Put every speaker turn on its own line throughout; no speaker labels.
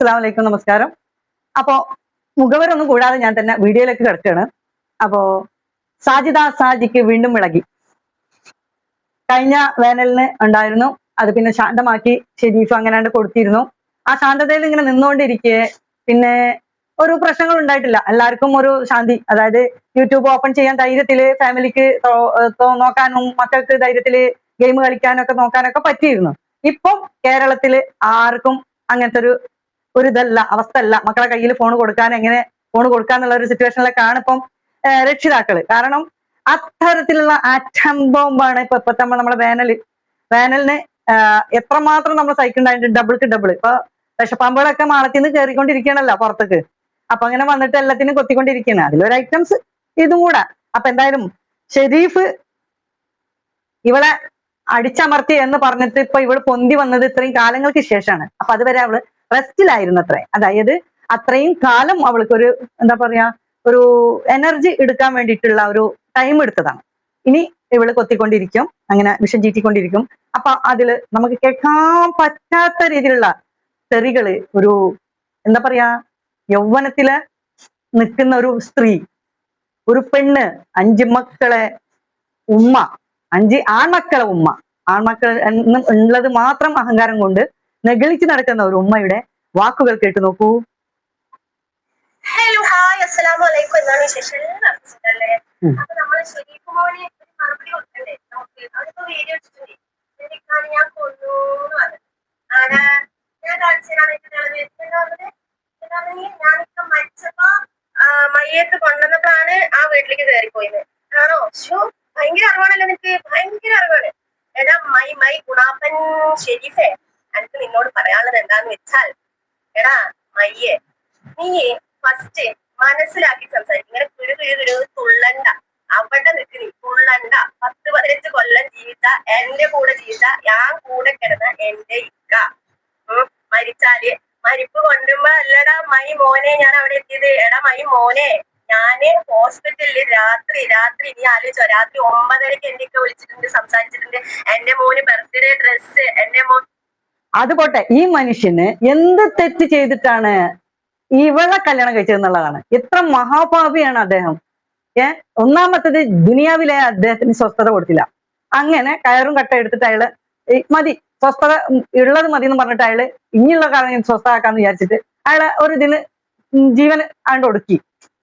അസ്സലാമലൈക്കും, നമസ്കാരം. അപ്പോ മുഖവരൊന്നും കൂടാതെ ഞാൻ തന്നെ വീഡിയോയിലേക്ക് കിടക്കുകയാണ്. അപ്പോ സാജിക്ക് വീണ്ടും ഇളകി. കഴിഞ്ഞ വേനലിന് ഉണ്ടായിരുന്നു, അത് പിന്നെ ശാന്തമാക്കി ഷെരീഫ് അങ്ങനെയാണ്ട് കൊടുത്തിരുന്നു. ആ ശാന്തതയിൽ ഇങ്ങനെ നിന്നുകൊണ്ടിരിക്കെ പിന്നെ ഒരു പ്രശ്നങ്ങൾ ഉണ്ടായിട്ടില്ല. എല്ലാവർക്കും ഒരു ശാന്തി, അതായത് യൂട്യൂബ് ഓപ്പൺ ചെയ്യാൻ ധൈര്യത്തില് ഫാമിലിക്ക് നോക്കാനും മക്കൾക്ക് ധൈര്യത്തില് ഗെയിം കളിക്കാനും ഒക്കെ നോക്കാനൊക്കെ പറ്റിയിരുന്നു. ഇപ്പം കേരളത്തില് ആർക്കും അങ്ങനത്തെ ഒരു അവസ്ഥ അല്ല. മക്കളെ കയ്യിൽ ഫോൺ കൊടുക്കാൻ, എങ്ങനെ ഫോൺ കൊടുക്കാന്നുള്ള ഒരു സിറ്റുവേഷനിലേക്കാണ് ഇപ്പം രക്ഷിതാക്കള്. കാരണം അത്തരത്തിലുള്ള ആറ്റം ബോംബാണ് ഇപ്പത്തെ നമ്മളെ വേനലിന് എത്രമാത്രം നമ്മൾ സഹിക്കുന്നുണ്ടായിട്ട് ഡബിൾ. ഇപ്പൊ വിഷപ്പാമ്പുകളൊക്കെ മാളത്തിൽ നിന്ന് കയറിക്കൊണ്ടിരിക്കണല്ലോ പുറത്തേക്ക്. അപ്പൊ അങ്ങനെ വന്നിട്ട് എല്ലാത്തിനും കൊത്തിക്കൊണ്ടിരിക്കുകയാണ്. അതിലൊരു ഐറ്റംസ് ഇതും കൂടെ. അപ്പൊ എന്തായാലും ഷെരീഫ് ഇവളെ അടിച്ചമർത്തി എന്ന് പറഞ്ഞിട്ട് ഇപ്പൊ ഇവള് പൊന്തി വന്നത് ഇത്രയും കാലങ്ങൾക്ക് ശേഷമാണ്. അപ്പൊ അതുവരെ അവള് റെസ്റ്റിലായിരുന്നു അത്രേ. അതായത് അത്രയും കാലം അവൾക്ക് ഒരു എന്താ പറയാ, ഒരു എനർജി എടുക്കാൻ വേണ്ടിയിട്ടുള്ള ഒരു ടൈം എടുത്തതാണ്. ഇനി ഇവള് കൊത്തിക്കൊണ്ടിരിക്കും, അങ്ങനെ വിഷം ചീറ്റിക്കൊണ്ടിരിക്കും. അപ്പൊ അതില് നമുക്ക് കേൾക്കാൻ പറ്റാത്ത രീതിയിലുള്ള തെറികള്, ഒരു എന്താ പറയാ, യൗവനത്തില് നിൽക്കുന്ന ഒരു സ്ത്രീ, ഒരു പെണ്ണ്, 5 മക്കളെ ഉമ്മ, 5 ആൺമക്കളെ ഉമ്മ, ആൺമക്കൾ എന്നും ഉള്ളത് മാത്രം അഹങ്കാരം കൊണ്ട് നെഗളിച്ച് നടക്കുന്ന ഒരു ഉമ്മയുടെ വാക്കുകൾ കേട്ടു നോക്കൂ.
ഹലോ, ഹായ്, അസ്സലാമു അലൈക്കും. എന്താണ് വിശേഷം? അപ്പൊ നമ്മള് ഷെരീഫ് മോനെ ഒരു മറുപടി കൊടുക്കണ്ടേ? അവരിപ്പോ വീഡിയോ ഇട്ടിട്ടുണ്ട്. ഞാൻ കൊല്ലൂന്ന് പറഞ്ഞു. ആടാ ഞാൻ കാണിച്ചതാണ്. ഞാനിപ്പോ മരിച്ചപ്പോ മയ്യത്ത് കൊണ്ടുവന്നപ്പോഴാണ് ആ വീട്ടിലേക്ക് കയറിപ്പോയത്. ആണോ? ഷോ, ഭയങ്കര അറിവാണല്ലോ നിനക്ക്, ഭയങ്കര അറിവാണ്. എടാ മൈ ഗുണാപ്പൻ ഷെരീഫേ, എനിക്ക് നിന്നോട് പറയാനുള്ളത് എന്താന്ന് വെച്ചാൽ, എടാ മയ്യേ, നീ ഫസ്റ്റ് മനസ്സിലാക്കി സംസാരിക്കും. ഇങ്ങനെ കുരു തുള്ളണ്ട, അവിടെ നിൽക്ക്, നീ തുള്ളണ്ട. 10-15 കൊല്ലം ജീവിച്ച, എന്റെ കൂടെ ജീവിച്ച, ഞാൻ കൂടെ കിടന്ന എന്റെ ഇക്ക മരിച്ചാല് മരിപ്പ് കൊണ്ടുമ്പോ അല്ലടാ മൈ മോനെ ഞാൻ അവിടെ എത്തിയത്. എടാ മൈ മോനെ, ഞാന് ഹോസ്പിറ്റലില് രാത്രി നീ ആലോചിച്ചോ, രാത്രി 9:30 എന്റെ ഒക്കെ വിളിച്ചിട്ടുണ്ട്, സംസാരിച്ചിട്ടുണ്ട്. എന്റെ മോന് ബർത്ത്ഡേ ഡ്രസ്സ്, എന്റെ മോൻ.
അത് പോട്ടെ, ഈ മനുഷ്യന് എന്ത് തെറ്റ് ചെയ്തിട്ടാണ് ഇവളെ കല്യാണം കഴിച്ചതെന്നുള്ളതാണ്. എത്ര മഹാപാപിയാണ് അദ്ദേഹം. ഒന്നാമത്തത്, ദുനിയാവിലെ അദ്ദേഹത്തിന് സ്വസ്ഥത കൊടുത്തില്ല. അങ്ങനെ കയറും കട്ട എടുത്തിട്ട് അയാള് മതി, സ്വസ്ഥത ഉള്ളത് മതി എന്ന് പറഞ്ഞിട്ട് അയാള് ഇനിയുള്ള കാര്യം സ്വസ്ഥമാക്കാന്ന് വിചാരിച്ചിട്ട് അയാളെ ഒരു ഇതിന് ജീവൻ ആണ്ട് ഒടുക്കി.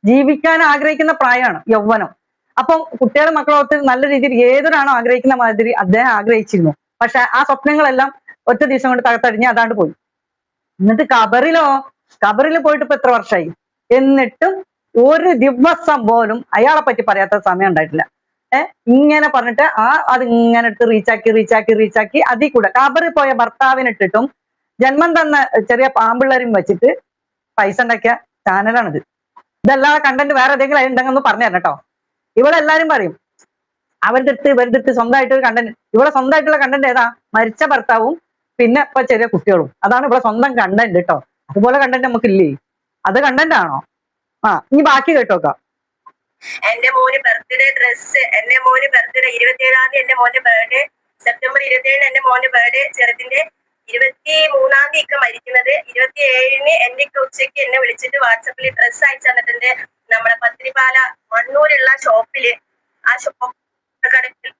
ജീവിക്കാൻ ആഗ്രഹിക്കുന്ന പ്രായമാണ് യൗവനം. അപ്പം കുട്ടികളുടെ മക്കളോട്ട് നല്ല രീതിയിൽ ഏതൊരാണോ ആഗ്രഹിക്കുന്ന മാതിരി അദ്ദേഹം ആഗ്രഹിച്ചിരുന്നു. പക്ഷെ ആ സ്വപ്നങ്ങളെല്ലാം ഒറ്റ ദിവസം കൊണ്ട് തകർത്തടിഞ്ഞ് അതാണ്ട് പോയി. എന്നിട്ട് കബറിൽ പോയിട്ട് ഇപ്പൊ എത്ര വർഷമായി, എന്നിട്ടും ഒരു ദിവസം പോലും അയാളെ പറ്റി പറയാത്ത സമയം ഉണ്ടായിട്ടില്ല. ഇങ്ങനെ പറഞ്ഞിട്ട് അത് ഇങ്ങനെ എടുത്ത് റീച്ചാക്കി അതിൽ കൂടെ കബറിൽ പോയ ഭർത്താവിനിട്ടിട്ടും ജന്മം തന്ന ചെറിയ പാമ്പിള്ളേരും വെച്ചിട്ട് പൈസ ഉണ്ടാക്കിയ ചാനലാണിത്. ഇതല്ലാതെ കണ്ടന്റ് വേറെ ഏതെങ്കിലും ഉണ്ടെന്ന് പറഞ്ഞു തരണം കേട്ടോ. ഇവളെല്ലാരും പറയും ഇവരുടെ സ്വന്തമായിട്ട് ഒരു കണ്ടന്റ്. ഇവിടെ സ്വന്തമായിട്ടുള്ള കണ്ടന്റ് ഏതാ? മരിച്ച ഭർത്താവും പിന്നെ ഇപ്പൊ ചെറിയ കുട്ടികളും. അതാണ് ഇവിടെ സ്വന്തം കണ്ടന്റ് കേട്ടോ. അതുപോലെ കണ്ടന്റ് നമുക്കില്ലേ? അത് കണ്ടന്റ് ആണോ? ഇനി ബാക്കി കേട്ടോക്കാം.
എന്റെ മോന് ബർത്ത്ഡേ ഡ്രസ്സ്, എന്റെ മോന് ബർത്ത്ഡേ 27-ാം തീയതി എന്റെ മോന്റെ ബർത്ത്ഡേ, സെപ്റ്റംബർ 27-ന് എന്റെ മോന്റെ ബർത്ത്ഡേ, ചെറുതിന്റെ 23-ാം തീയതി ഒക്കെ മരിക്കുന്നത്. 27-ന് എന്റെ ഉച്ചയ്ക്ക് എന്നെ വിളിച്ചിട്ട് വാട്സപ്പിൽ ഡ്രസ്സ് അയച്ചു തന്നിട്ടുണ്ട്. നമ്മുടെ പത്തിരിപ്പാല മണ്ണൂരുള്ള ഷോപ്പില്, ആ ഷോപ്പ് കടയിൽ.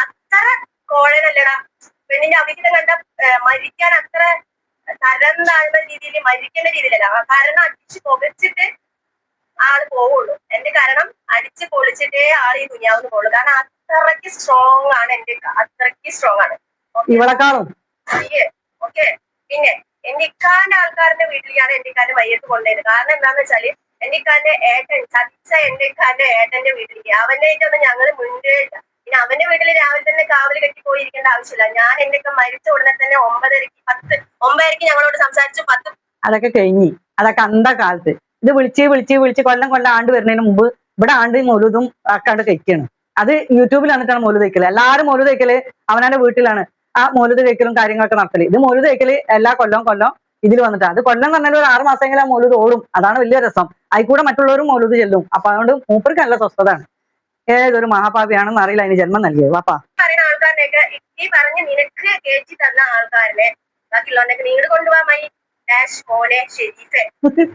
അത്ര കോഴലല്ലടാ പെണ്ണിന്റെ അവിഹിതം കണ്ട മരിക്കാൻ അത്ര തരം താഴ്ന്ന രീതിയിൽ മരിക്കേണ്ട രീതിയിലല്ല. കാരണം അടിച്ച് പുകച്ചിട്ട് ആള് പോവുള്ളൂ. എന്റെ കാരണം അടിച്ച് പൊളിച്ചിട്ടേ ആള് ഈ ദുനിയാവുന്ന് പോകുള്ളൂ. കാരണം അത്രയ്ക്ക് സ്ട്രോങ് ആണ് എന്റെ, അത്രയ്ക്ക് സ്ട്രോങ് ആണ്. ഓക്കെ. പിന്നെ എന്റെ ഇക്കാന്റെ ആൾക്കാരുടെ വീട്ടിലാണ് എന്റെ ഇക്കാന്റെ മയ്യത്ത് കൊണ്ടുപോയത്. കാരണം എന്താന്ന് വെച്ചാല്, എന്റെ ഇക്കാന്റെ ഏട്ടൻ ചതിച്ച എന്റെ ഇക്കാന്റെ ഏട്ടന്റെ വീട്ടിലേക്ക് അവന്റെ ആയിട്ടൊന്നും ഞങ്ങള് മുൻകേയില്ല. പിന്നെ അവന്റെ വീട്ടില് രാവിലെ തന്നെ കാവല് കെട്ടി പോയിരിക്കേണ്ട ആവശ്യമില്ല. ഞാൻ എന്റെ ഒക്കെ മരിച്ച ഉടനെ തന്നെ 9:30 ഞങ്ങളോട് സംസാരിച്ചു. 10
അതൊക്കെ കഴിഞ്ഞ്, അതൊക്കെ അന്ത കാലത്ത്. ഇത് വിളിച്ച് കൊല്ലം ആണ്ട് വരുന്നതിന് മുമ്പ് ഇവിടെ ആണ്ട് മൗലൂദും ആക്കാണ്ട് കഴിക്കാണ്. അത് യൂട്യൂബിൽ വന്നിട്ടാണ് മൗലൂദ് കഴിക്കല്. എല്ലാവരും മൗലൂദ് കഴിക്കല് അവനാന്റെ വീട്ടിലാണ് ആ മൗലൂദ് കഴിക്കലും കാര്യങ്ങളൊക്കെ നടത്തല്. ഇത് മൗലൂദ് കഴിക്കല് എല്ലാ കൊല്ലം ഇതിൽ വന്നിട്ടാണ്. അത് കൊല്ലം പറഞ്ഞാൽ ഒരു 6 മാസമെങ്കിലും ആ മൗലൂദ് ഓടും. അതാണ് വലിയ രസം. അതിൽക്കൂടെ മറ്റുള്ളവരും മൗലൂദ് ചെല്ലും. അപ്പൊ അതുകൊണ്ട് മൂപ്പർക്ക് നല്ല സ്വസ്ഥതാണ്. ഏതൊരു മഹാപാപിയാണെന്ന് അറിയില്ല അതിന് ജന്മം നൽകിയത്. വാപ്പാ
പറയുന്ന ആൾക്കാരിലേക്ക് ഈ പറഞ്ഞ് നിനക്ക് കയറ്റി തന്ന ആൾക്കാരിനെ ബാക്കിയുള്ളവരൊക്കെ നീട് കൊണ്ടുപോകാൻ മതി. ഡാഷ് മോനെ ഷെരീഫെ,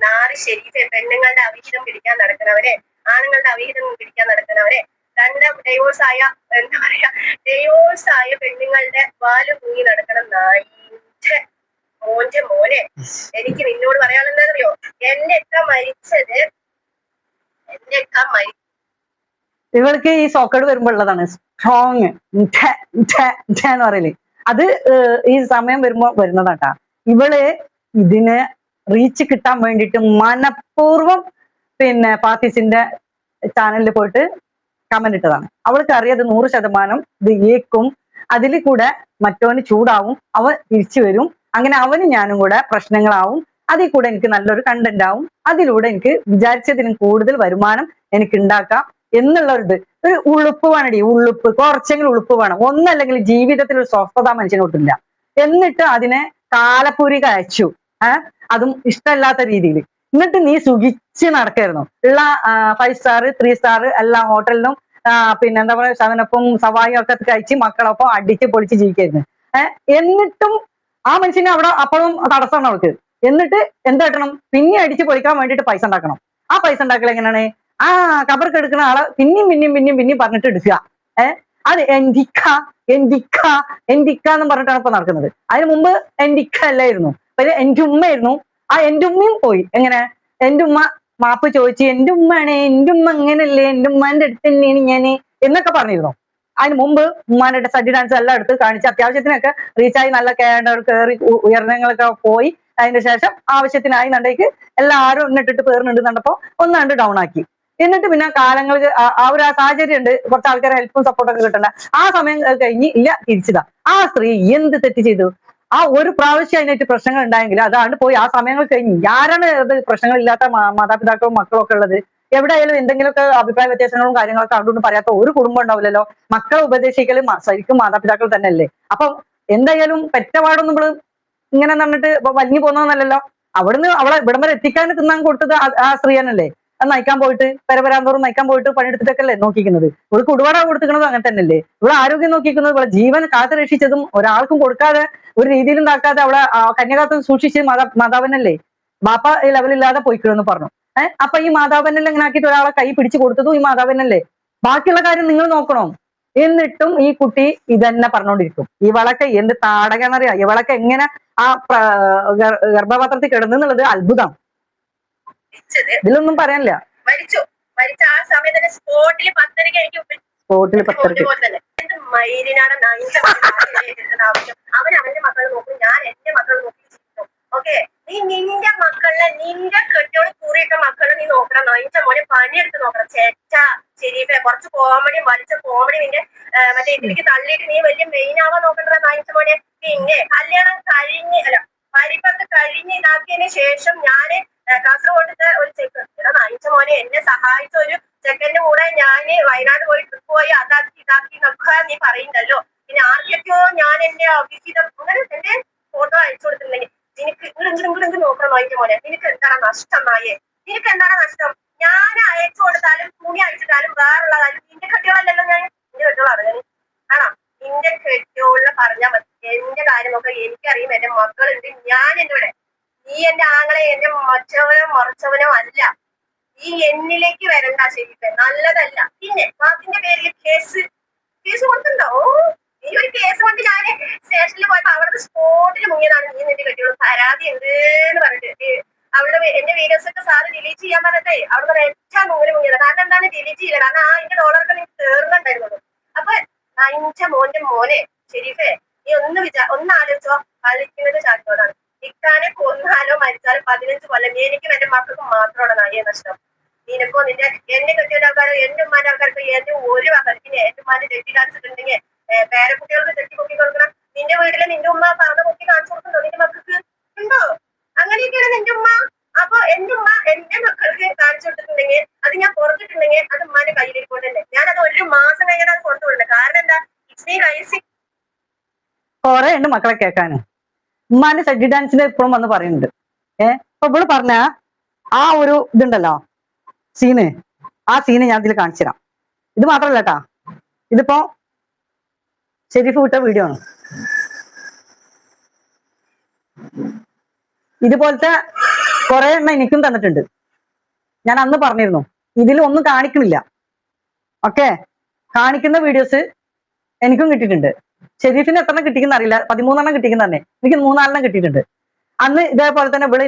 നാറ് ഷെരീഫെ, പെണ്ണുങ്ങളുടെ അവിഹിതം പിടിക്കാൻ നടക്കുന്നവരെ, ആണുങ്ങളുടെ അവിഹിതം പിടിക്കാൻ നടക്കുന്നവരെ, ഡൈവോഴ്സ് ആയ എന്താ പറയാ, ഡൈവോഴ്സ് ആയ പെണ്ണുങ്ങളുടെ വാല് തൂങ്ങി നടക്കണം നായിന്റെ മോനെ. എനിക്ക് നിന്നോട് പറയാനുള്ളതറിയോ, എന്നെയൊക്കെ മരിച്ചത്
ഇവൾക്ക് ഈ സോക്കേട് വരുമ്പോ ഉള്ളതാണ് സ്ട്രോങ് എന്ന് പറയല്. അത് ഈ സമയം വരുമ്പോ വരുന്നതാട്ടാ. ഇവള് ഇതിന് റീച്ച് കിട്ടാൻ വേണ്ടിയിട്ട് മനഃപൂർവ്വം പിന്നെ പാത്തീസിന്റെ ചാനലിൽ പോയിട്ട് കമന്റ് ഇട്ടതാണ്. അവൾക്ക് അറിയാം 100% ഇത് ഏക്കും, അതിൽ കൂടെ മറ്റവന് ചൂടാവും, അവൻ തിരിച്ചു വരും, അങ്ങനെ അവനും ഞാനും കൂടെ പ്രശ്നങ്ങളാവും, അതിൽ കൂടെ എനിക്ക് നല്ലൊരു കണ്ടന്റ് ആവും, അതിലൂടെ എനിക്ക് വിചാരിച്ചതിനും കൂടുതൽ വരുമാനം എനിക്ക് ഉണ്ടാക്കാം എന്നുള്ള ഒരു ഉളുപ്പ് വേണടി, ഉളുപ്പ്, കുറച്ചെങ്കിലും ഉളുപ്പ് വേണം. ഒന്നല്ലെങ്കിൽ ജീവിതത്തിൽ ഒരു സ്വസ്ഥത മനുഷ്യനോട്ടില്ല. എന്നിട്ട് അതിനെ കാലപ്പൂരി കഴിച്ചു, അതും ഇഷ്ടമല്ലാത്ത രീതിയിൽ. എന്നിട്ട് നീ സുഖിച്ച് നടക്കായിരുന്നു. ഉള്ള 5 സ്റ്റാർ 3 സ്റ്റാർ എല്ലാ ഹോട്ടലിലും പിന്നെ എന്താ പറയാ ശവനൊപ്പം സവായും ഒക്കെ കഴിച്ച് മക്കളൊപ്പം അടിച്ച് പൊളിച്ച് ജീവിക്കായിരുന്നു. എന്നിട്ടും ആ മനുഷ്യനെ അവിടെ അപ്പോഴും തടസ്സമാണ് അവൾക്ക്. എന്നിട്ട് എന്താ കിട്ടണം, പിന്നെ അടിച്ച് പൊളിക്കാൻ വേണ്ടിയിട്ട് പൈസ ഉണ്ടാക്കണം. ആ പൈസ ഉണ്ടാക്കൽ എങ്ങനെയാണ്, കബർക്ക് എടുക്കുന്ന ആളെ പിന്നെയും പറഞ്ഞിട്ട് എടുക്കുക. അത് എന്റിക്ക എന്ന് പറഞ്ഞിട്ടാണ് ഇപ്പൊ നടക്കുന്നത്. അതിന് മുമ്പ് എന്റിക്ക അല്ലായിരുന്നു, പക്ഷെ എന്റെ ഉമ്മയായിരുന്നു. ആ എന്റെ ഉമ്മയും പോയി. എങ്ങനെ, എന്റെ ഉമ്മ മാപ്പ് ചോദിച്ച്, എന്റെ ഉമ്മയാണ്, എന്റെ ഉമ്മ അങ്ങനല്ലേ, എന്റെ ഉമ്മാന്റെ അടുത്ത് തന്നെയാണ് ഞാന് എന്നൊക്കെ പറഞ്ഞിരുന്നു. അതിന് മുമ്പ് ഉമ്മാന്റെ സഡി ഡാൻസ് എല്ലാം എടുത്ത് കാണിച്ച് അത്യാവശ്യത്തിനൊക്കെ റീച്ചായി, നല്ല കയറി ഉയർന്നങ്ങളൊക്കെ പോയി. അതിന് ശേഷം ആവശ്യത്തിനായി നണ്ടേക്ക് എല്ലാവരും ഒന്നിട്ടിട്ട് പേർന്നുണ്ട് കണ്ടപ്പോ ഒന്നാണ്ട് ഡൗൺ ആക്കി. എന്നിട്ട് പിന്നെ കാലങ്ങൾക്ക് ആ ഒരു സാഹചര്യം ഉണ്ട്, കുറച്ച് ആൾക്കാരെ ഹെൽപ്പും സപ്പോർട്ടൊക്കെ കിട്ടണ്ട. ആ സമയം കഴിഞ്ഞ് ഇല്ല തിരിച്ചതാ. ആ സ്ത്രീ എന്ത് തെറ്റ് ചെയ്തു? ആ ഒരു പ്രാവശ്യം അതിനായിട്ട് പ്രശ്നങ്ങൾ ഉണ്ടായെങ്കിൽ അതാണ്ട് പോയി. ആ സമയങ്ങൾ കഴിഞ്ഞ് ആരാണ് അത് പ്രശ്നങ്ങളില്ലാത്ത മാതാപിതാക്കളും മക്കളും ഒക്കെ ഉള്ളത്? എവിടെയായാലും എന്തെങ്കിലുമൊക്കെ അഭിപ്രായ വ്യത്യാസങ്ങളും കാര്യങ്ങളൊക്കെ അതുകൊണ്ട് പറയാത്ത ഒരു കുടുംബം ഉണ്ടാവില്ലല്ലോ. മക്കളെ ഉപദേശിക്കലും ശരിക്കും മാതാപിതാക്കൾ തന്നെയല്ലേ. അപ്പൊ എന്തായാലും പെറ്റപാടൊന്നും നമ്മള് ഇങ്ങനെ നിന്നിട്ട് വലിഞ്ഞു പോകുന്നതല്ലല്ലോ. അവിടുന്ന് അവളെ ഇവിടം വരെ എത്തിക്കാൻ തിന്നാൻ കൊടുത്തത് ആ സ്ത്രീ തന്നെയല്ലേ. നയിക്കാൻ പോയിട്ട് പരപരാന്തോറും നയിക്കാൻ പോയിട്ട് പണിയെടുത്തിട്ടൊക്കെ അല്ലേ നോക്കിക്കുന്നത്. ഇവിടെ കുടുവാട കൊടുത്തിരിക്കുന്നതും അങ്ങനെ തന്നെയല്ലേ. ഇവിടെ ആരോഗ്യം നോക്കിക്കുന്നത്, ഇവിടെ ജീവൻ കാത്തു രക്ഷിച്ചതും ഒരാൾക്കും കൊടുക്കാതെ ഒരു രീതിയിലും താക്കാതെ അവളെ കന്യകാത്വം സൂക്ഷിച്ച് മാതാവനല്ലേ. ബാപ്പ ലെവലില്ലാതെ പോയിക്കണമെന്ന് പറഞ്ഞു. അപ്പൊ ഈ മാതാവനെല്ലാം ഇങ്ങനെ ആക്കിയിട്ട് ഒരാളെ കൈ പിടിച്ചു കൊടുത്തതും ഈ മാതാവനല്ലേ. ബാക്കിയുള്ള കാര്യം നിങ്ങൾ നോക്കണം. എന്നിട്ടും ഈ കുട്ടി ഇതന്നെ പറഞ്ഞുകൊണ്ടിരിക്കും. ഇവളൊക്കെ എന്ത് താടകന്നറിയാം. ഇവളൊക്കെ എങ്ങനെ ആ ഗർഭപാത്രത്തിൽ കിടന്നുള്ളത് അത്ഭുതം. ഇതിലൊന്നും പറയാനില്ല.
മരിച്ച ആ സമയത്ത് സ്പോട്ടിൽ 10:30 എനിക്ക് അവൻ അവന്റെ മക്കളെ നോക്കും, ഞാൻ എന്റെ മക്കളെ നോക്കി. ഓക്കെ, നീ നിന്റെ മക്കളെ, നിന്റെ കെട്ടിയോട് കൂറിയിട്ട മക്കളെ നീ നോക്കണം. അതിന്റെ മോനെ പണിയെടുത്ത് നോക്കണം. ചേച്ചാ ശരീഫെ, കുറച്ച് കോമഡി വലിച്ച കോമഡി നിന്റെ മറ്റേ ഇതിലേക്ക് തള്ളിയിട്ട് നീ വലിയ മെയിൻ ആവാൻ നോക്കണ്ട നായിച്ച മോനെ. പിന്നെ കല്യാണം കഴിഞ്ഞ് അല്ല പരിപ്പത്ത് കഴിഞ്ഞ് ഇതാക്കിയതിന് ശേഷം ഞാന് കാസർഗോഡത്തെ ഒരു ചെക്ക് നായിച്ച മോനെ എന്നെ സഹായിച്ച ഒരു ചെക്കന്റെ കൂടെ ഞാന് വയനാട് പോയി ട്രിപ്പ് പോയി അതാക്കി ഇതാക്കി എന്നൊക്കെ നീ പറയുന്നല്ലോ. പിന്നെ ആർക്കൊക്കെയോ ഞാൻ എന്റെ അഭിഹിതം അങ്ങനെ എന്റെ ഫോട്ടോ അയച്ചു കൊടുത്തിട്ടുണ്ടെങ്കിൽ നിനക്ക് നോക്കണം നായിച്ച മോനെ. നിനക്ക് എന്താണ് നഷ്ടം നായേ? നിനക്ക് എന്താണ് നഷ്ടം? ഞാൻ അയച്ചു കൊടുത്താലും തുണി അയച്ചിട്ടാലും വേറുള്ള കാര്യം നിന്റെ കെട്ടിയോളല്ലല്ലോ. ഞാൻ നിന്റെ കെട്ടിയോളാണ് ഞാൻ ആണോ? നിന്റെ കെട്ടിയോളിനെ പറഞ്ഞാൽ മതി. എന്റെ കാര്യം നോക്കാം, എനിക്കറിയും, എന്റെ മക്കളുണ്ട്, ഞാൻ എന്റെ ഇവിടെ. നീ എന്റെ ആങ്ങളെ എന്റെ മച്ചവനോ മറിച്ചവനോ അല്ല. ഈ എന്നിലേക്ക് വരണ്ട ശരിക്കും, നല്ലതല്ല. പിന്നെ അതിന്റെ പേരിൽ കേസ് കൊടുത്തിട്ടുണ്ടോ? ഈ ഒരു കേസ് കൊണ്ട് ഞാൻ സ്റ്റേഷനിൽ പോയപ്പോ അവിടുത്തെ സ്പോട്ടിൽ മുങ്ങിയതാണ്. നീ നിന്റെ കെട്ടിയോട് പരാതി ഉണ്ട് എന്ന് പറഞ്ഞിട്ട് അവിടെ എന്റെ വീഡിയോസ് ഒക്കെ സാറ് ഡിലീറ്റ് ചെയ്യാൻ പറഞ്ഞിട്ടേ അവിടെ ഏറ്റവും മുങ്ങിയത്. കാരണം എന്താണ് ഡിലീറ്റ് ചെയ്യില്ല, കാരണം ആ അതിന്റെ ഡോളറൊക്കെ നീ തീർന്നുണ്ടായിരുന്നുള്ളൂ. അപ്പൊ അഞ്ച മോനെ ഷെരീഫെ, നീ ഒന്ന് ആലോചിച്ചോ. കളിക്കുന്നത് ചാറ്റോടാണ്. ഇക്കാനെ കൊന്നാലോ മരിച്ചാലോ 15 കൊല്ലം എനിക്കും എന്റെ മക്കൾക്കും മാത്രമാണ് നായ നഷ്ടം. നിനക്കോ നിന്റെ എന്നെ കെട്ടിയുടെ ആൾക്കാരോ എന്റെ ഉമ്മാന്റെ ആൾക്കാർക്ക് എന്റെ ഒരു മകൾക്ക് എന്റെ ഉമ്മാന്റെ തെറ്റി കാണിച്ചിട്ടുണ്ടെങ്കിൽ പേരക്കുട്ടികൾക്ക് തെറ്റി പൊക്കി കൊടുക്കണം. നിന്റെ വീട്ടില് നിന്റെ ഉമ്മ പറഞ്ഞ പൊക്കി കാണിച്ചു കൊടുക്കണ്ടോ നിന്റെ മക്കൾക്ക്? ഉണ്ടോ? അങ്ങനെയൊക്കെയാണ് നിന്റെ ഉമ്മ. അപ്പൊ എന്റെ ഉമ്മ എന്റെ മക്കൾക്ക് കാണിച്ചു കൊടുത്തിട്ടുണ്ടെങ്കിൽ അത് ഞാൻ പുറത്തിട്ടുണ്ടെങ്കിൽ അത് ഉമ്മാന്റെ കയ്യിലിരിക്കൊണ്ടല്ലേ. ഞാനത് 1 മാസം കഴിഞ്ഞാൽ അത് പുറത്തു വിടണ്ടേ. കാരണം എന്താ, ഇറ്റ്സ് റൈസി.
കുറെ ഉണ്ട് മക്കളെ കേൾക്കാന്. ഉമ്മാന്റെ സഡി ഡാൻസിന്റെ ഇപ്പോഴും വന്ന് പറയുന്നുണ്ട്. അപ്പൊ ഇവള് പറഞ്ഞ ആ ഒരു ഇതുണ്ടല്ലോ സീന്, ആ സീന് ഞാൻ ഇതിൽ കാണിച്ചു തരാം. ഇത് മാത്രല്ല കേട്ടാ, ഇതിപ്പോ ഷെരീഫ് വിട്ട വീഡിയോ ആണ്. ഇതുപോലത്തെ കുറെ എണ്ണം എനിക്കും തന്നിട്ടുണ്ട്. ഞാൻ അന്ന് പറഞ്ഞിരുന്നു ഇതിൽ ഒന്നും കാണിക്കുന്നില്ല. ഓക്കെ, കാണിക്കുന്ന വീഡിയോസ് എനിക്കും കിട്ടിയിട്ടുണ്ട്. ഷെരീഫിന് എത്ര കിട്ടിക്കുന്ന അറിയില്ല, 13 കിട്ടിക്കുന്ന തന്നെ, എനിക്ക് 3-4 കിട്ടിയിട്ടുണ്ട്. അന്ന് ഇതേപോലെ തന്നെ ഇവിടെ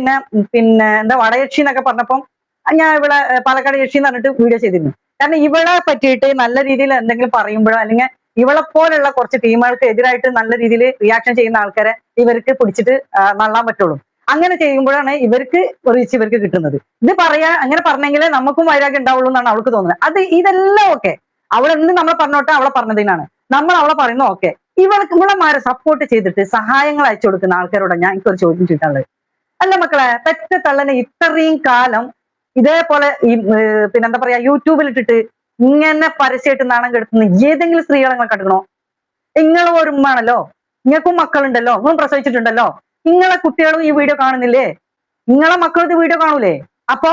പിന്നെ എന്താ വടയക്ഷി എന്നൊക്കെ പറഞ്ഞപ്പം ഞാൻ ഇവിടെ പാലക്കാട് യക്ഷി എന്ന് പറഞ്ഞിട്ട് വീഡിയോ ചെയ്തിരുന്നു. കാരണം ഇവളെ പറ്റിയിട്ട് നല്ല രീതിയിൽ എന്തെങ്കിലും പറയുമ്പോഴോ അല്ലെങ്കിൽ ഇവളെ പോലുള്ള കുറച്ച് ടീമുകൾക്ക് എതിരായിട്ട് നല്ല രീതിയിൽ റിയാക്ഷൻ ചെയ്യുന്ന ആൾക്കാരെ ഇവർക്ക് പിടിച്ചിട്ട് നള്ളാൻ പറ്റുള്ളൂ. അങ്ങനെ ചെയ്യുമ്പോഴാണ് ഇവർക്ക് റീച്ച് ഇവർക്ക് കിട്ടുന്നത്. ഇത് അങ്ങനെ പറഞ്ഞെങ്കിലേ നമുക്കും വൈരാഗ്യം ഉണ്ടാവുള്ളൂ എന്നാണ് അവൾക്ക് തോന്നുന്നത്. ഇതെല്ലാം ഓക്കെ, അവളെന്ത് നമ്മളെ പറഞ്ഞോട്ടെ, അവളെ പറഞ്ഞതിനാണ് നമ്മൾ അവളെ പറയുന്നത്. ഓക്കെ, ഇവളമാരെ സപ്പോർട്ട് ചെയ്തിട്ട് സഹായങ്ങൾ അയച്ചു കൊടുക്കുന്ന ആൾക്കാരോട് ഞാൻ എനിക്കൊരു ചോദ്യം ചോദിക്കാനുള്ളത്. അല്ല മക്കളെ, പെറ്റ തള്ളനെ ഇത്രയും കാലം ഇതേപോലെ ഈ പിന്നെന്താ പറയാ യൂട്യൂബിൽ ഇട്ടിട്ട് ഇങ്ങനെ പരസ്യമായിട്ട് നാണം കെടുത്തുന്ന ഏതെങ്കിലും സ്ത്രീകളെ നിങ്ങൾ കണ്ടുക്കണോ? നിങ്ങളും ഒരു ഉമ്മാണല്ലോ, നിങ്ങൾക്കും മക്കളുണ്ടല്ലോ, നിങ്ങളും പ്രസവിച്ചിട്ടുണ്ടല്ലോ, നിങ്ങളെ കുട്ടികളും ഈ വീഡിയോ കാണുന്നില്ലേ? നിങ്ങളെ മക്കളും ഇത് വീഡിയോ കാണൂലേ? അപ്പോ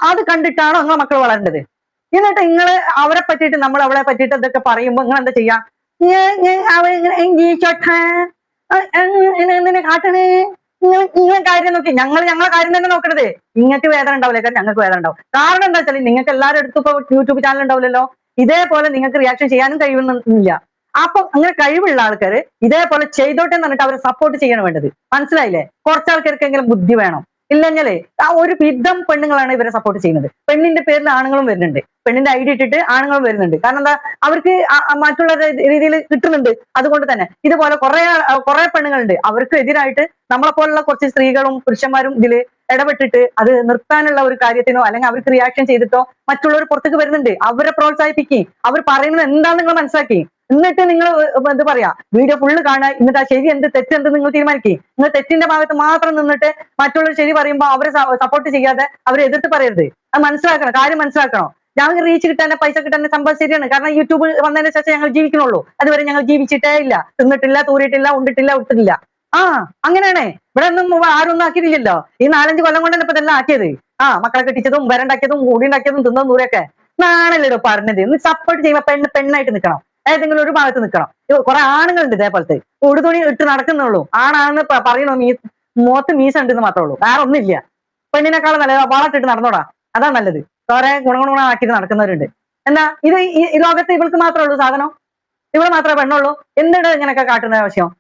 അത് കണ്ടിട്ടാണോ നിങ്ങളെ മക്കൾ വളരേണ്ടത്? എന്നിട്ട് നിങ്ങൾ അവരെ പറ്റിയിട്ട് നമ്മൾ അവളെ പറ്റിയിട്ട് ഇതൊക്കെ പറയുമ്പോ നിങ്ങൾ എന്താ ചെയ്യാ? എന്തിനെ കാട്ടണേ? നിങ്ങളെ കാര്യം നോക്കി ഞങ്ങളെ കാര്യം തന്നെ നോക്കണത്. നിങ്ങൾക്ക് വേദന ഉണ്ടാവില്ല, കാരണം ഞങ്ങൾക്ക് വേദന ഉണ്ടാവും. കാരണം എന്താ വെച്ചാൽ നിങ്ങൾക്ക് എല്ലാവരും അടുത്തും ഇപ്പൊ യൂട്യൂബ് ചാനൽ ഉണ്ടാവില്ലല്ലോ. ഇതേപോലെ നിങ്ങൾക്ക് റിയാക്ഷൻ ചെയ്യാനും കഴിയുന്നില്ല. അപ്പൊ അങ്ങനെ കഴിവുള്ള ആൾക്കാർ ഇതേപോലെ ചെയ്തോട്ടെ എന്ന് പറഞ്ഞിട്ട് അവരെ സപ്പോർട്ട് ചെയ്യണം വേണ്ടത്. മനസ്സിലായില്ലേ? കുറച്ച് ആൾക്കാർക്കെങ്കിലും ബുദ്ധി വേണം. ഇല്ലെങ്കിലേ ആ ഒരു വിധം പെണ്ണുങ്ങളാണ് ഇവരെ സപ്പോർട്ട് ചെയ്യുന്നത്. പെണ്ണിന്റെ പേരിൽ ആണുങ്ങളും വരുന്നുണ്ട്, പെണ്ണിന്റെ ഐഡി ഇട്ടിട്ട് ആണുങ്ങളും വരുന്നുണ്ട്. കാരണം എന്താ, അവർക്ക് മറ്റുള്ള രീതിയിൽ കിട്ടുന്നുണ്ട്. അതുകൊണ്ട് തന്നെ ഇതുപോലെ കുറെ പെണ്ണുങ്ങളുണ്ട്, അവർക്ക് എതിരായിട്ട് നമ്മളെ പോലുള്ള കുറച്ച് സ്ത്രീകളും പുരുഷന്മാരും ഇതിൽ ഇടപെട്ടിട്ട് അത് നിർത്താനുള്ള ഒരു കാര്യത്തിനോ അല്ലെങ്കിൽ അവർക്ക് റിയാക്ഷൻ ചെയ്തിട്ടോ മറ്റുള്ളവർ പുറത്തേക്ക് വരുന്നുണ്ട്. അവരെ പ്രോത്സാഹിപ്പിക്കുകയും അവർ പറയുന്നത് എന്താണെന്ന് നിങ്ങൾ മനസ്സിലാക്കി, എന്നിട്ട് നിങ്ങൾ എന്താ പറയാ വീഡിയോ ഫുള്ള് കാണുക. എന്നിട്ട് ആ ശരി എന്ത് തെറ്റെന്ത് നിങ്ങൾ തീരുമാനിക്കുക. നിങ്ങൾ തെറ്റിന്റെ ഭാഗത്ത് മാത്രം നിന്നിട്ട് മറ്റുള്ളവർ ശരി പറയുമ്പോൾ അവരെ സപ്പോർട്ട് ചെയ്യാതെ അവരെ എതിർത്ത് പറയരുത്. അത് മനസ്സിലാക്കണം, കാര്യം മനസ്സിലാക്കണം. ഞങ്ങൾക്ക് റീച്ച് കിട്ടാൻ പൈസ കിട്ടാൻ സംഭവം ശരിയാണ്. കാരണം യൂട്യൂബ് വന്നതിന് ശേഷം ഞങ്ങൾ ജീവിക്കണുള്ളൂ. അതുവരെ ഞങ്ങൾ ജീവിച്ചിട്ടേ ഇല്ല, തിന്നിട്ടില്ല, തൂറിയിട്ടില്ല, ഉണ്ടിട്ടില്ല, ഉട്ടില്ല. അങ്ങനെയാണേ. ഇവിടെ ഒന്നും ആരൊന്നും ആക്കിയിട്ടില്ലല്ലോ. ഈ 4-5 കൊല്ലം കൊണ്ടല്ലേ ഇപ്പൊ ഇതെല്ലാം ആക്കിയത്. മക്കളെ കെട്ടിച്ചതും വരണ്ടാക്കിയതും കൂടി ഉണ്ടാക്കിയതും തിന്നും ദൂരെയൊക്കെ നാണല്ലോ പറഞ്ഞത്. ഒന്ന് സപ്പോർട്ട് ചെയ്യുമ്പോ പെണ്ണായിട്ട് നിൽക്കണം, ഏതെങ്കിലും ഒരു ഭാഗത്ത് നിൽക്കണം. കുറെ ആണുങ്ങളുണ്ട് ഇതേപോലത്തെ ഉടുതുണി ഇട്ട് നടക്കുന്നുള്ളൂ. ആണാണെന്ന് പറയണോ, മുഖത്ത് മീസ ഉണ്ടെന്ന് മാത്രമേ ഉള്ളൂ, വേറെ ഒന്നുമില്ല. പെണ്ണിനേക്കാളും നല്ലത് വളട്ടിട്ട് നടന്നോടാ, അതാണ് നല്ലത്. കുറെ ഗുണഗുണമാക്കിയിട്ട് നടക്കുന്നവരുണ്ട്. എന്നാ ഇത് ഈ ലോകത്ത് ഇവൾക്ക് മാത്രമേ ഉള്ളൂ സാധനം, ഇവള് മാത്രമേ പെണ്ണുള്ളൂ. എന്തിനാ ഇങ്ങനെയൊക്കെ കാട്ടുന്ന ആവശ്യം?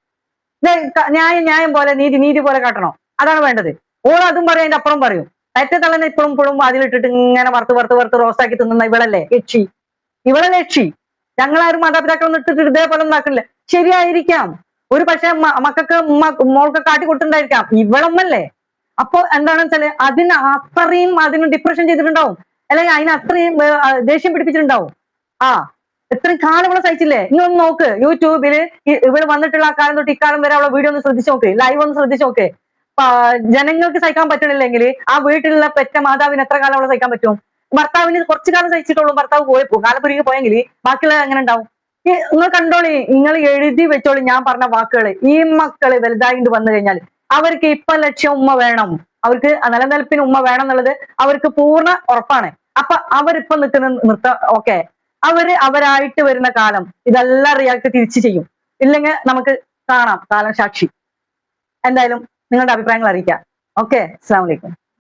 ന്യായം പോലെ നീതി പോലെ കാട്ടണോ? അതാണ് വേണ്ടത്. ഓൾ അതും പറയും, അതിന്റെ അപ്പുറം പറയും. തള്ളനെ ഇപ്പോഴും അതിലിട്ടിട്ട് ഇങ്ങനെ വറുത്ത് റോസ്റ്റാക്കി തിന്നുന്ന ഇവളല്ലേ യക്ഷി, ഇവളല്ലേ യക്ഷി. ഞങ്ങളാരും മാതാപിതാക്കളൊന്നും ഇട്ടിട്ട് ഇതേപോലെ ഒന്നാക്കില്ല. ശരിയായിരിക്കാം, ഒരു പക്ഷെ മക്കൾക്ക് മോൾക്ക് കാട്ടി കൊടുത്തിട്ടുണ്ടായിരിക്കാം, ഇവളൊന്നല്ലേ. അപ്പൊ എന്താണെന്ന് വെച്ചാല് അതിന് ഡിപ്രഷൻ ചെയ്തിട്ടുണ്ടാവും, അല്ലെങ്കിൽ അതിന് അത്രയും ദേഷ്യം പിടിപ്പിച്ചിട്ടുണ്ടാവും. എത്രയും കാലം ഇവിടെ സഹിച്ചില്ലേ? ഇനി ഒന്ന് നോക്ക്, യൂട്യൂബില് ഇവിടെ വന്നിട്ടുള്ള ആ കാലം തൊട്ട് ഇക്കാലം വരെ അവളെ വീഡിയോ ഒന്ന് ശ്രദ്ധിച്ചു നോക്ക്, ലൈവ് ഒന്ന് ശ്രദ്ധിച്ചു നോക്ക്. ജനങ്ങൾക്ക് സഹിക്കാൻ പറ്റണില്ലെങ്കിൽ ആ വീട്ടിലുള്ള പെറ്റ മാതാവിന് എത്ര കാലം അവളെ സഹിക്കാൻ പറ്റും? ഭർത്താവിന് കുറച്ചു കാലം സഹിച്ചിട്ടുള്ളൂ, ഭർത്താവ് പോയപ്പോ കാലപ്പുരിക്ക് പോയെങ്കിൽ ബാക്കിയുള്ള എങ്ങനെ ഉണ്ടാവും? നിങ്ങൾ കണ്ടോളി, നിങ്ങൾ എഴുതി വെച്ചോളി ഞാൻ പറഞ്ഞ വാക്കുകൾ. ഈ മക്കള് വലുതായിട്ട് വന്നു കഴിഞ്ഞാൽ അവർക്ക് ഇപ്പൊ ലക്ഷ്യം ഉമ്മ വേണം, അവർക്ക് നിലനിൽപ്പിന് ഉമ്മ വേണം എന്നുള്ളത് അവർക്ക് പൂർണ്ണ ഉറപ്പാണ്. അപ്പൊ അവരിപ്പൊ നിർത്ത ഓക്കെ, അവരായിട്ട് വരുന്ന കാലം ഇതെല്ലാം റിയാക്ട് തിരിച്ചു ചെയ്യും. ഇല്ലെങ്കിൽ നമുക്ക് കാണാം, കാലം സാക്ഷി. എന്തായാലും നിങ്ങളുടെ അഭിപ്രായങ്ങൾ അറിയിക്കാം. ഓക്കെ, അസ്സലാമു അലൈക്കും.